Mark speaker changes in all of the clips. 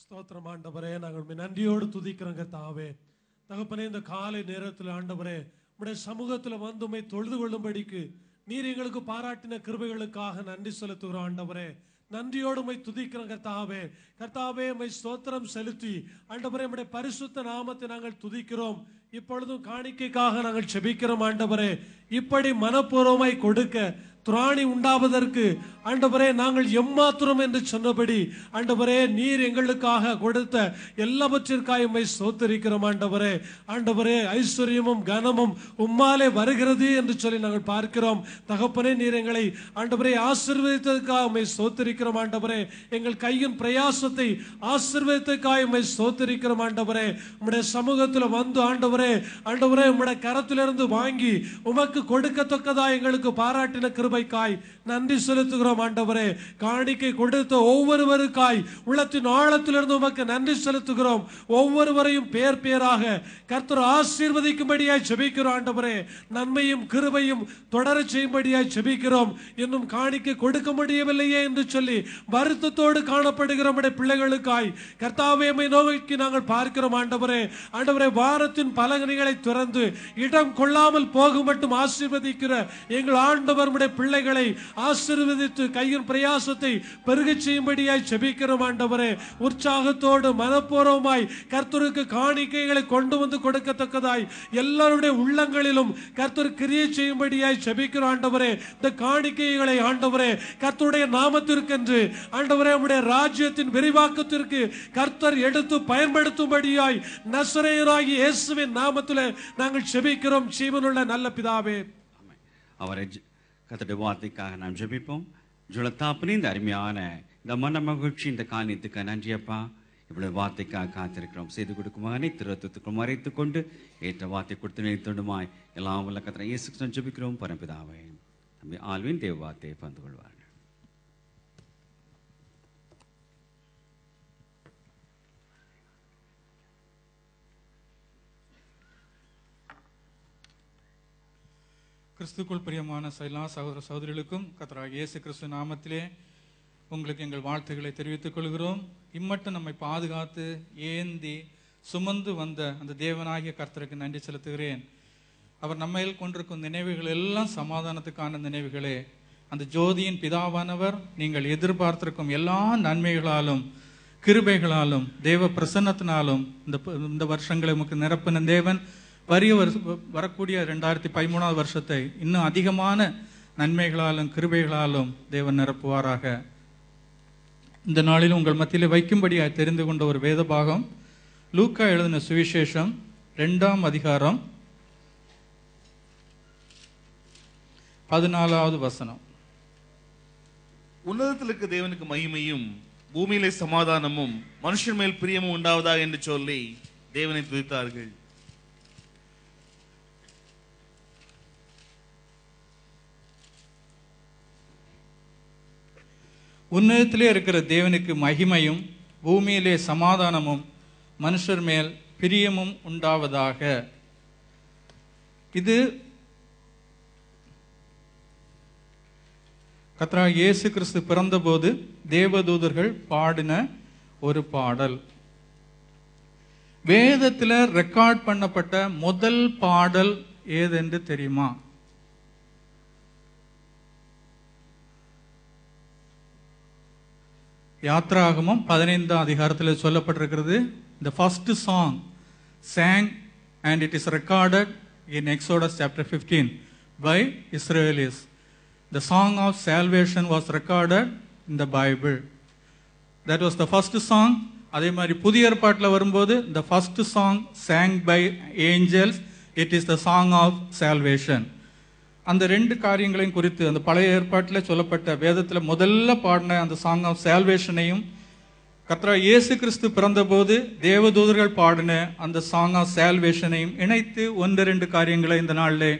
Speaker 1: ஸ்தோத்திரம் ஆண்டவரே, நாங்கள் நன்றியோடு துதிக்கிறோம் கர்த்தாவே. தகப்பனே, இந்த காலை நேரத்தில் ஆண்டவரே உம்முடைய சமூகத்தில் வந்து உம்மை தொழுது கொள்ளும்படிக்கு நீர் எங்களுக்கு பாராட்டின கிருபைகளுக்காக நன்றி செலுத்துகிறோம் ஆண்டவரே. நன்றியோடு உம்மை துதிக்கிறோம் கர்த்தாவே. கர்த்தாவே, உம்மை ஸ்தோத்திரம் செலுத்தி ஆண்டவரே உம்முடைய பரிசுத்த நாமத்தை நாங்கள் துதிக்கிறோம். இப்பொழுதும் காணிக்கைக்காக நாங்கள் செபிக்கிறோம் ஆண்டவரே. இப்படி மனப்பூர்வமாய் கொடுக்க துராணி உண்டாவதற்கு ஆண்டவரே நாங்கள் எம்மாத்திரம் என்று சொன்னபடி ஆண்டவரே நீர் எங்களுக்காக கொடுத்த எல்லாவற்றிற்காக உம்மை ஸ்தோத்திரிக்கிறோம் ஆண்டவரே. ஆண்டவரே, ஐஸ்வர்யமும் கனமும் உம்மாலே வருகிறது என்று சொல்லி நாங்கள் பார்க்கிறோம். தகப்பனே, நீர் எங்களை ஆண்டவரே ஆசீர்வதித்ததற்காக உம்மை ஸ்தோத்திரிக்கிறோம் ஆண்டவரே. எங்கள் கையின் பிரயாசத்தை ஆசீர்வதித்ததற்காக உம்மை ஸ்தோத்திரிக்கிறோம் ஆண்டவரே. உம்முடைய சமூகத்தில் வந்து ஆண்டவரே உம்முடைய கரத்திலிருந்து வாங்கி உமக்கு கொடுக்கத்தக்கதா எங்களுக்கு பாராட்டின கிருபைக்காய் நன்றி செலுத்துகிறோம் ஆண்டவரே. காணிக்கை கொடுத்த ஒவ்வொருவருக்காய் உள்ளத்தின் ஆழத்திலிருந்து உமக்கு நன்றி செலுத்துகிறோம். ஒவ்வொருவரையும் பேர் பேராக கர்த்தர் ஆசீர்வதிக்கும்படியாய் ஜெபிக்கிறோம் ஆண்டவரே. நன்மையும் கிருபையும் தொடர செய்யும்படியாய் ஜெபிக்கிறோம். இன்னும் காணிக்கை கொடுக்க முடியவில்லையே என்று சொல்லி வருத்தத்தோடு காணப்படுகிற நம்முடைய பிள்ளைகளுக்காய் கர்த்தாவே உம்மை நோக்கி நாங்கள் பார்க்கிறோம் ஆண்டவரே. ஆண்டவரே, வாரத்தின் பலகணிகளை திறந்து இடம் கொள்ளாமல் போகும் மட்டும் ஆசீர்வதிக்கிற எங்கள் ஆண்டவர் பிள்ளைகளை ஆசீர்வதித்து கையின் பிரயாசத்தை பெருகச் செய்யும்படியாய் ஜெபிக்கிறோம் ஆண்டவரே. உற்சாகத்தோடு மனப்பூர்வமாய் கர்த்தருக்கு காணிக்கைகளை கொண்டு வந்து கொடுக்கத்தக்கதாய் எல்லாருடைய உள்ளங்களிலும் கர்த்தர் கிரியை செய்யும்படியாய் ஜெபிக்கிறோம் ஆண்டவரே. இந்த காணிக்கைகளை ஆண்டவரே கர்த்தருடைய நாமத்திற்கென்று ஆண்டவரே உம்முடைய ராஜ்யத்தின் விரிவாக்கத்திற்கு கர்த்தர் எடுத்து பயன்படுத்தும்படியாய் நசரேயராகிய இயேசுவின் நாமத்திலே நாங்கள் ஜெபிக்கிறோம் ஜீவனுள்ள நல்ல பிதாவே.
Speaker 2: அவரை கர்த்தருடைய வார்த்தைக்காக நாம் ஜெபிப்போம். ஜுலத்தாப்பனே, இந்த அருமையான இந்த மன மகிழ்ச்சி இந்த காரியத்துக்கு நன்றியப்பா. இவ்வளவு வார்த்தைக்காக காத்திருக்கிறோம். செய்து கொடுக்கும் அனைத்து ரத்தத்துக்கும் மறைத்துக் கொண்டு ஏற்ற வார்த்தை கொடுத்து நினைத்துண்டுமாய் எல்லாம் உள்ள கர்த்தரை இயேசு கிறிஸ்துவின் ஜெபிக்கிறோம் பரம்பிதாவே. நம்மை ஆழ்வின் தேவ வார்த்தையை பகிர்ந்து கொள்வார்கள்.
Speaker 3: கிறிஸ்துக்குள் பிரியமான எல்லா சகோதர சகோதரிகளுக்கும் கர்த்தராகிய இயேசு கிறிஸ்து நாமத்திலே உங்களுக்கு எங்கள் வாழ்த்துக்களை தெரிவித்துக் கொள்கிறோம். இம்மட்டும் நம்மை பாதுகாத்து ஏந்தி சுமந்து வந்த அந்த தேவனாகிய கர்த்தருக்கு நன்றி செலுத்துகிறேன். அவர் நம்மையில் கொண்டிருக்கும் நினைவுகள் எல்லாம் சமாதானத்துக்கான நினைவுகளே. அந்த ஜோதியின் பிதாவானவர் நீங்கள் எதிர்பார்த்திருக்கும் எல்லா நன்மைகளாலும் கிருபைகளாலும் தேவ பிரசன்னத்தினாலும் இந்த வருஷங்களை உங்களுக்கு நிரப்பின தேவன் வரக்கூடிய 2013 வருஷத்தை இன்னும் அதிகமான நன்மைகளாலும் கிருபைகளாலும் தேவன் நிரப்புவாராக. இந்த நாளில் உங்கள் மத்தியில் வைக்கும்படியாக தெரிந்து கொண்ட ஒரு வேத பாகம் லூக்கா எழுதின சுவிசேஷம் 2ஆம் அதிகாரம் 14வது வசனம்.
Speaker 4: உன்னதத்திற்கு தேவனுக்கு மகிமையும் பூமியிலே சமாதானமும் மனுஷன் மேல் பிரியமும் உண்டாவதா என்று சொல்லி தேவனை துதித்தார்கள்.
Speaker 3: உன்னதத்திலே இருக்கிற தேவனுக்கு மகிமையும் பூமியிலே சமாதானமும் மனுஷர் மேல் பிரியமும் உண்டாவதாக. இது கர்த்தராகிய இயேசு கிறிஸ்து பிறந்தபோது தேவதூதர்கள் பாடின ஒரு பாடல். வேதத்தில் ரெக்கார்ட் பண்ணப்பட்ட முதல் பாடல் ஏதென்று தெரியுமா? யாத்ராகமம் 15ஆம் அதிகாரத்தில் சொல்லப்பட்டிருக்கிறது. The first song sang and it is recorded in Exodus chapter 15 by Israelis. The song of salvation was recorded in the Bible. That was the first song. அதே மாதிரி புதிய ஏற்பாட்டில் வரும்போது the first song sang by angels, it is the song of salvation. அந்த ரெண்டு காரியங்களையும் குறித்து அந்த பழைய ஏற்பாட்டில் சொல்லப்பட்ட வேதத்தில் முதல்ல பாடின அந்த சாங் ஆஃப் சால்வேஷனையும் கர்த்தராகிய இயேசு கிறிஸ்து பிறந்தபோது தேவதூதர்கள் பாடின அந்த சாங் ஆஃப் சால்வேஷனையும் இணைத்து 1-2 காரியங்களை இந்த நாளில்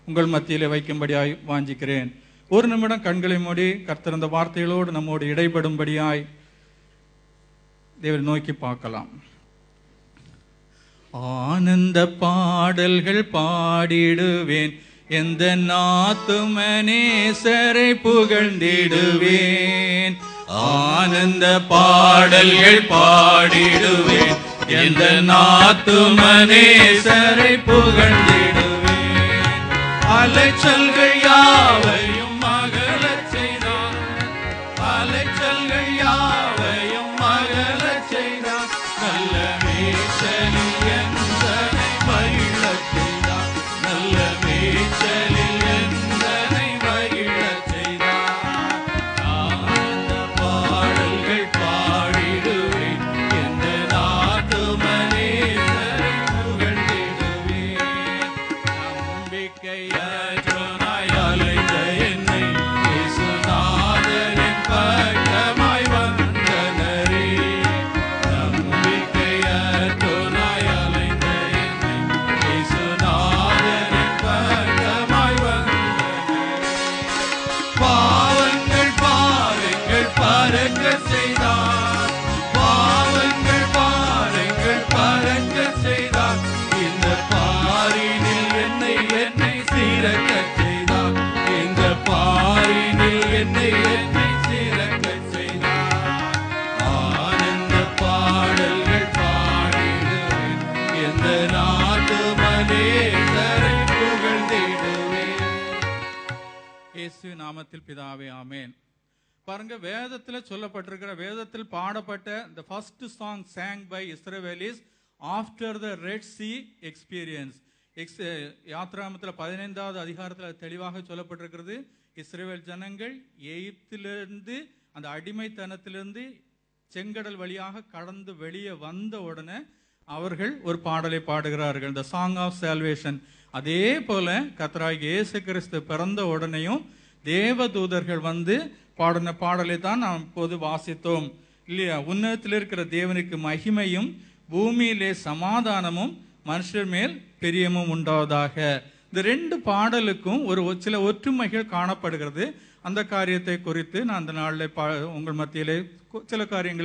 Speaker 3: உங்கள் மத்தியில் வைக்கும்படியாய் வாஞ்சிக்கிறேன். ஒரு நிமிடம் கண்களை மூடி கர்த்தர் அந்த வார்த்தைகளோடு நம்மோடு இடைபடும்படியாய் தேவரை நோக்கி பார்க்கலாம். ஆனந்த பாடல்கள் பாடிடுவேன், எந்த ஆத்தும நேசரை புகழ்ந்திடுவேன். ஆனந்த பாடல்கள் பாடிடுவேன், எந்த நாத்துமனேசரை புகழ்ந்திடுவேன். அலைச்சல்கள் யாவையும் அகலச் செய்தார், அலைச்சல்கள் யாவையும் அகலச் செய்தார். நல்ல மேய்ச்சலில் எந்தனை மகிழச் செய்தார், நல்ல மேய்ச்சலில் எந்தனை மகிழச் செய்தார். ஆனந்த பாடல்கள் பாடிடுவேன், எந்த நாத்துமனேசரை புகழ்ந்திடுவேன். நம்பிக்கையற்றோனாய் அலைந்த என்னை இயேசுநாதரின் பக்கமாய் வந்தனரே. நம்பிக்கையற்றோனாய் அலைந்த என்னை இயேசுநாதரின் பக்கமாய் வந்தனரே. பாவங்கள் பாறைகள் பறக்க செய்தார், பாவங்கள் பாறைகள் பறக்க செய்தார். இந்த பாரினில் என்னை சீரக்கச் செய்தார், இந்த பாரினில் என்னை சீரக்கச் செய்தார். ஆனந்த பாடல்கள் பாடிடுவேன், எந்த நாத்துமனேசரை புகழ்ந்திடுவேன். இயேசு நாமத்தில் பிதாவே, ஆமென். பாருங்க, வேதத்துல சொல்லப்பட்டிருக்கிற, வேதத்தில் பாடப்பட்ட the first song sang by Israelis after the Red Sea experience. யாத்ராகமத்தில் 15வது அதிகாரத்தில் தெளிவாக சொல்லப்பட்டிருக்கிறது. இஸ்ரவேல் ஜனங்கள் எகிப்திலிருந்து, அந்த அடிமைத்தனத்திலிருந்து செங்கடல் வழியாக கடந்து வெளியே வந்த உடனே அவர்கள் ஒரு பாடலை பாடுகிறார்கள், the song of salvation. அதே போல கர்த்தராகிய இயேசு கிறிஸ்து பிறந்த உடனேயும் தேவதூதர்கள் வந்து பாடின பாடலை தான் நாம் இப்போது வாசித்தோம் இல்லையா? உன்னதத்தில் இருக்கிற தேவனுக்கு மகிமையும், பூமியிலே சமாதானமும், மனுஷர் மேல் பிரியமும் உண்டாவதாக. இந்த ரெண்டு பாடலுக்கும் ஒரு சில ஒற்றுமைகள் காணப்படுகிறது. அந்த காரியத்தை குறித்து நான் அந்த நாளில் உங்கள் மத்தியிலே சில காரியங்களை